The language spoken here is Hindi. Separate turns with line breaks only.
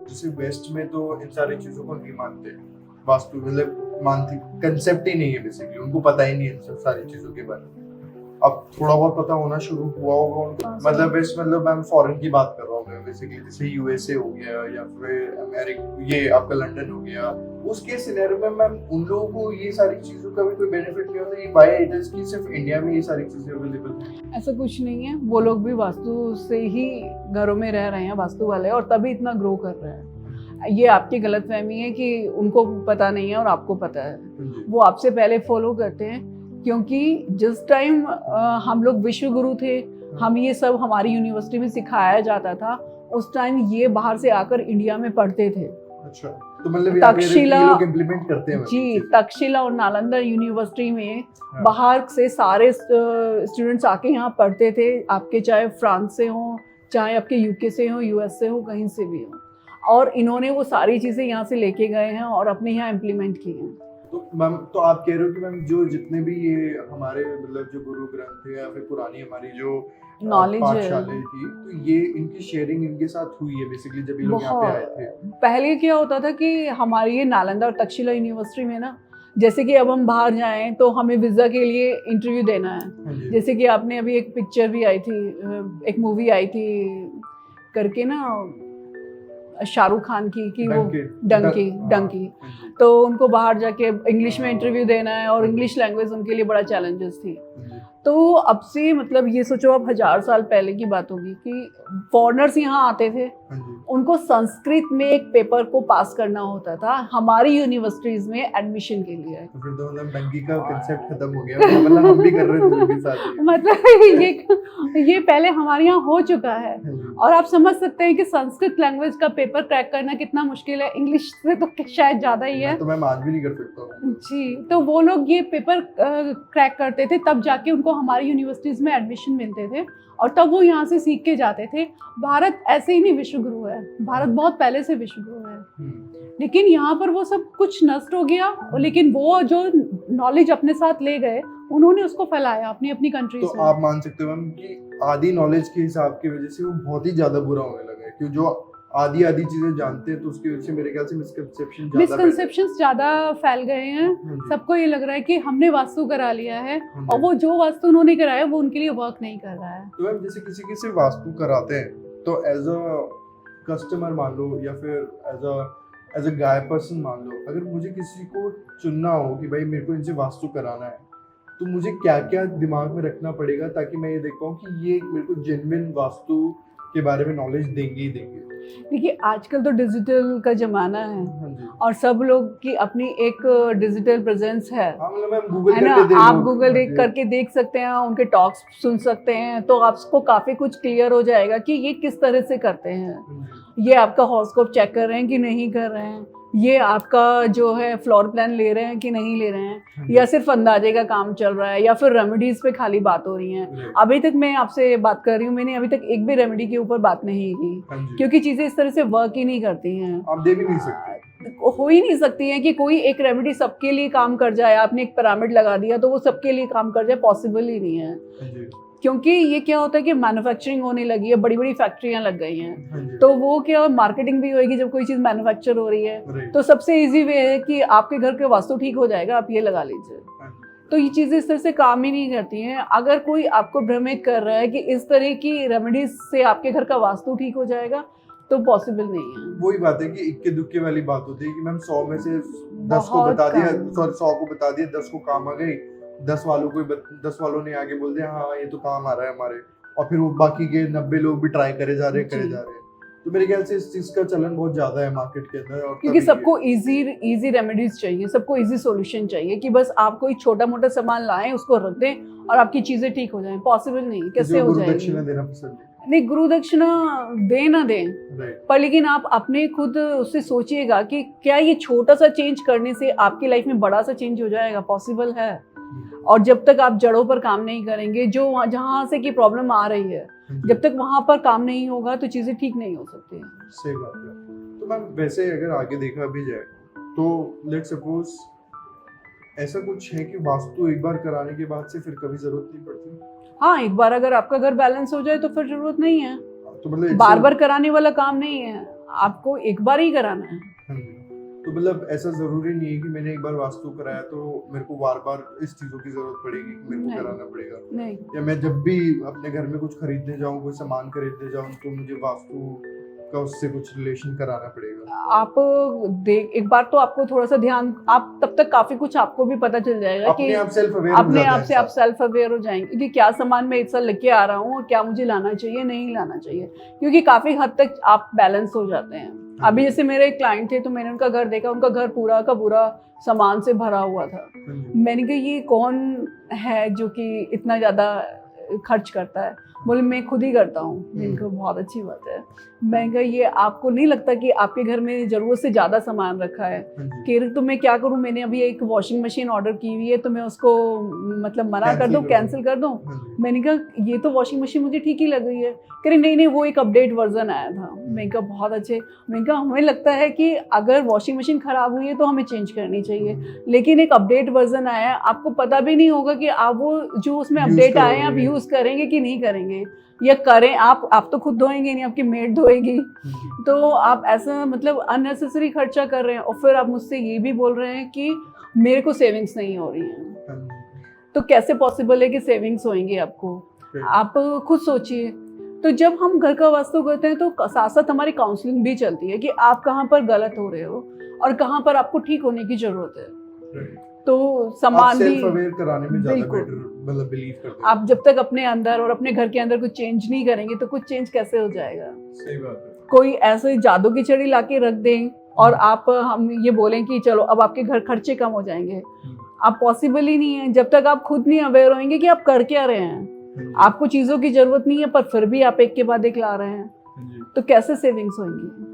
जैसे वेस्ट में तो इन सारी चीजों को नहीं मानते, वास्तु मतलब मानती कंसेप्ट ही नहीं है बेसिकली, उनको पता ही नहीं है इन सब सारी चीजों के बारे में। अब थोड़ा बहुत पता होना शुरू हुआ होगा उनको, मतलब वेस्ट मतलब मैं फॉरेन की बात कर रहा हूँ मैं बेसिकली, जैसे यूएसए हो गया या फिर अमेरिका, ये आपका लंदन हो गया, उसके सिनेरियो में मैम उन लोगों को ये सारी चीजों का भी कोई बेनिफिट नहीं होता, ये वाई इट इज कि सिर्फ इंडिया में ये सारी चीजें अवेलेबल हैं।
ऐसा कुछ नहीं है, वो लोग भी वास्तु से ही घरों में रह रहे हैं, वास्तु वाले, और तभी इतना ग्रो कर रहे हैं। ये आपकी गलतफहमी है कि उनको पता नहीं है और आपको पता है। वो आपसे पहले फॉलो करते हैं, क्योंकि जिस टाइम हम लोग विश्व गुरु थे, हम ये सब हमारी यूनिवर्सिटी में सिखाया जाता था, उस टाइम ये बाहर से आकर इंडिया में पढ़ते थे।
अच्छा, तो मतलब
तक्षशिला
ये लोग इम्प्लीमेंट करते हैं
जी, तक्षशिला और नालंदा यूनिवर्सिटी में बाहर से सारे स्टूडेंट्स आके यहाँ पढ़ते थे, आपके चाहे फ्रांस से हो, चाहे आपके यूके से हो, यूएस से हो, कहीं से भी हो, और इन्होंने वो सारी चीज़ें यहाँ से लेके गए हैं और अपने यहाँ इम्प्लीमेंट की हैं।
तो मैम, तो आप कह रहे हो कि मैम जो जितने भी ये हमारे मतलब जो गुरु ग्रंथ है या फिर पुरानी हमारी जो
नॉलेज
पाठशालाएं थी, तो ये इनकी शेयरिंग इनके साथ हुई है बेसिकली जब ये लोग यहाँ पे आए थे?
पहले क्या होता था कि हमारी ये नालंदा और तक्षशिला यूनिवर्सिटी में ना, जैसे कि अब हम बाहर जाएं तो हमें वीज़ा के लिए इंटरव्यू देना है। जैसे कि आपने अभी एक पिक्चर भी आई थी, एक मूवी आई थी करके ना, शाहरुख खान की, कि वो डंकी, तो उनको बाहर जाके इंग्लिश में इंटरव्यू देना है, और इंग्लिश लैंग्वेज उनके लिए बड़ा चैलेंजेस थी। तो अब से मतलब ये सोचो, अब 1000 साल पहले की बात होगी कि फॉरेनर्स यहाँ आते थे, उनको संस्कृत में एक पेपर को पास करना होता था हमारी यूनिवर्सिटीज में एडमिशन के लिए।
तो फिर तो मतलब डंकी का कांसेप्ट खत्म हो गया, मतलब हम भी कर रहे थे उनके साथ।
मतलब ये पहले हमारे यहाँ हो चुका है, और आप समझ सकते हैं कि संस्कृत लैंग्वेज का पेपर क्रैक करना कितना मुश्किल है, इंग्लिश से तो शायद ज़्यादा ही है।
तो मैं आज भी नहीं कर सकता
जी, तो वो लोग ये पेपर क्रैक करते थे, तब जाके उनको हमारी यूनिवर्सिटीज में एडमिशन मिलते थे, और तब वो यहाँ से सीख के जाते थे। भारत ऐसे ही नहीं विश्व गुरु है, भारत बहुत पहले से विश्व गुरु है, लेकिन यहाँ पर वो सब कुछ नष्ट हो गया, लेकिन वो जो नॉलेज अपने साथ ले गए, उन्होंने उसको फैलाया अपनी अपनी कंट्रीज में।
तो आप मान सकते हो मैम कि आदि नॉलेज के हिसाब की वजह से वो बहुत ही ज्यादा बुरा होने लगा है, क्योंकि जो आधी चीजें जानते हैं, तो उसकी वजह से मेरे ख्याल से मिसकंसेप्शंस
ज्यादा फैल गए हैं। सबको ये लग रहा है कि हमने वास्तु करा लिया है, और वो जो वास्तु उन्होंने कराया वो उनके लिए वर्क नहीं कर रहा है।
तो मैम जैसे किसी की सिर्फ वास्तु कराते हैं, तो एज अ कस्टमर मान लो या फिर एज अ गाय पर्सन मान लो, अगर मुझे किसी को चुनना हो कि भाई मेरे को इनसे वास्तु कराना है, तो मुझे क्या क्या दिमाग में रखना पड़ेगा ताकि मैं ये देख पाऊँ कि ये मेरे को जेन्युइन वास्तु के बारे में नॉलेज देंगे ही देंगे?
देखिए, आजकल तो डिजिटल का जमाना है, और सब लोग की अपनी एक डिजिटल प्रेजेंस है,
है
ना? आप गूगल करके देख सकते हैं, उनके टॉक्स सुन सकते हैं, तो आपको काफ़ी कुछ क्लियर हो जाएगा कि ये किस तरह से करते हैं। ये आपका हॉरोस्कोप चेक कर रहे हैं कि नहीं कर रहे हैं, ये आपका जो है फ्लोर प्लान ले रहे हैं कि नहीं ले रहे हैं, या सिर्फ अंदाजे का काम चल रहा है, या फिर रेमेडीज पे खाली बात हो रही है। अभी तक मैं आपसे बात कर रही हूँ, मैंने अभी तक एक भी रेमेडी के ऊपर बात नहीं की, क्योंकि चीज़ें इस तरह से वर्क ही नहीं करती हैं।
आप दे भी नहीं सकते,
हो ही नहीं सकती है कि कोई एक रेमेडी सबके लिए काम कर जाए। आपने एक पिरामिड लगा दिया तो वो सबके लिए काम कर जाए, पॉसिबल ही नहीं है। क्योंकि ये क्या होता है कि मैन्युफैक्चरिंग होने लगी है, बड़ी बड़ी फैक्ट्रियां लग गई हैं, तो वो क्या मार्केटिंग भी होगी जब कोई चीज़ मैन्युफैक्चर हो रही है। तो सबसे इजी वे है कि आपके घर के वास्तु ठीक हो जाएगा, आप ये लगा लीजिए। तो ये चीज़ें इस तरह से काम ही नहीं करती हैं। अगर कोई आपको भ्रमित कर रहा है कि इस तरह की रेमेडीज से आपके घर का वास्तु ठीक हो जाएगा, तो पॉसिबल नहीं है।
वही बात है कि इक्के दुक्के वाली बात होती है कि मैम 100 में से 10 को बता दिया, 100 को बता दिया, 10 को काम आ गई, 10 वालों ने आगे बोल दिया हाँ ये तो काम आ रहा है हमारे, और फिर वो बाकी के 90 लोग भी ट्राई करे जा रहे हैं। तो मेरे ख्याल से इस चीज का चलन बहुत ज्यादा है मार्केट के अंदर, और
क्योंकि सबको इजी रेमेडीज चाहिए, सबको इजी सॉल्यूशन चाहिए कि बस आप कोई छोटा मोटा सामान लाएं, उसको रख दें और आपकी चीजें ठीक हो जाएं। पॉसिबल नहीं, कैसे हो जाएगी?
दक्षिणा देना पसंद
नहीं, गुरु दक्षिणा दे ना दें, पर लेकिन आप अपने खुद उससे सोचिएगा कि क्या ये छोटा सा चेंज करने से आपकी लाइफ में बड़ा सा चेंज हो जाएगा? पॉसिबल है। और जब तक आप जड़ों पर काम नहीं करेंगे, जो जहाँ से की प्रॉब्लम आ रही है, जब तक वहाँ पर काम नहीं होगा तो चीज़ें ठीक नहीं हो सकती हैं।
सही बात है। तो मैम वैसे अगर आगे देखा भी जाए तो लेट्स सपोज ऐसा कुछ है कि वास्तु एक बार कराने के बाद से फिर कभी जरूरत नहीं पड़ती?
हाँ, एक बार अगर आपका घर बैलेंस हो जाए तो फिर जरूरत नहीं है,
तो मतलब
बार बार कराने वाला काम नहीं है, आपको एक बार ही कराना है।
हाँ जी। तो मतलब ऐसा जरूरी नहीं है कि मैंने एक बार वास्तु कराया तो मेरे को बार बार इस चीजों की जरूरत पड़ेगी कि मेरे को
नहीं।
कराना पड़ेगा,
नहीं,
या मैं जब भी अपने घर में कुछ खरीदने जाऊं, कोई सामान खरीदने जाऊं, तो मुझे वास्तु का उससे कुछ रिलेशन कराना पड़ेगा?
आप देख, एक बार तो आपको थोड़ा सा ध्यान, आप तब तक काफी कुछ आपको भी पता चल जाएगा
अपने
कि
आप सेल्फ अवेयर
अपने आप से आप सेल्फ अवेयर हो जाएंगे कि क्या सामान मैं एक साथ लेके आ रहा हूँ और क्या मुझे लाना चाहिए, नहीं लाना चाहिए, क्योंकि काफी हद तक आप बैलेंस हो जाते हैं। अभी जैसे मेरे एक क्लाइंट थे तो मैंने उनका घर देखा, उनका घर पूरा का पूरा सामान से भरा हुआ था। मैंने कहा ये कौन है जो कि इतना ज़्यादा खर्च करता है? बोले मैं खुद ही करता हूँ। मैंने कहा बहुत अच्छी बात है। मैंने कहा ये आपको नहीं लगता कि आपके घर में ज़रूरत से ज़्यादा सामान रखा है? कह रहे तो मैं क्या करूँ, मैंने अभी एक वॉशिंग मशीन ऑर्डर की हुई है तो मैं उसको मतलब मना कर दूँ, कैंसिल कर दूँ? मैंने कहा ये तो वॉशिंग मशीन मुझे ठीक ही लग रही है। कह रहे नहीं नहीं, वो एक अपडेट वर्जन आया था। मैंने कहा बहुत अच्छे। मैंने कहा हमें लगता है कि अगर वॉशिंग मशीन ख़राब हुई है तो हमें चेंज करनी चाहिए, लेकिन एक अपडेट वर्जन आया है, आपको पता भी नहीं होगा कि आप वो जो उसमें अपडेट आए हैं आप यूज़ करेंगे कि नहीं करेंगे, या करें आप तो खुद धोएंगे नहीं, आपकी मेड धोएगी। तो आप ऐसा मतलब अननेसेसरी खर्चा कर रहे हैं और फिर आप मुझसे ये भी बोल रहे हैं कि मेरे को सेविंग्स नहीं हो रही हैं। तो कैसे पॉसिबल है कि सेविंग्स होंगी आपको? आप खुद सोचिए। तो जब हम घर का वास्तु करते हैं तो साथ साथ हमारी काउंसलिंग भी चलती है कि आप कहाँ पर गलत हो रहे हो और कहाँ पर आपको ठीक होने की जरूरत है। तो सामान भी
सेल्फ अवेयर कराने में ज्यादा बेटर मतलब बिलीव करते हैं।
आप जब तक अपने अंदर और अपने घर के अंदर कुछ चेंज नहीं करेंगे तो कुछ चेंज कैसे हो जाएगा?
सही बात है।
कोई ऐसे जादू की छड़ी लाके रख दें और आप हम ये बोलें कि चलो अब आपके घर खर्चे कम हो जाएंगे, आप पॉसिबल ही नहीं है जब तक आप खुद नहीं अवेयर होंगे कि आप कर क्या रहे हैं। आपको चीजों की जरूरत नहीं है पर फिर भी आप एक के बाद एक ला रहे हैं, तो कैसे सेविंग्स होंगी?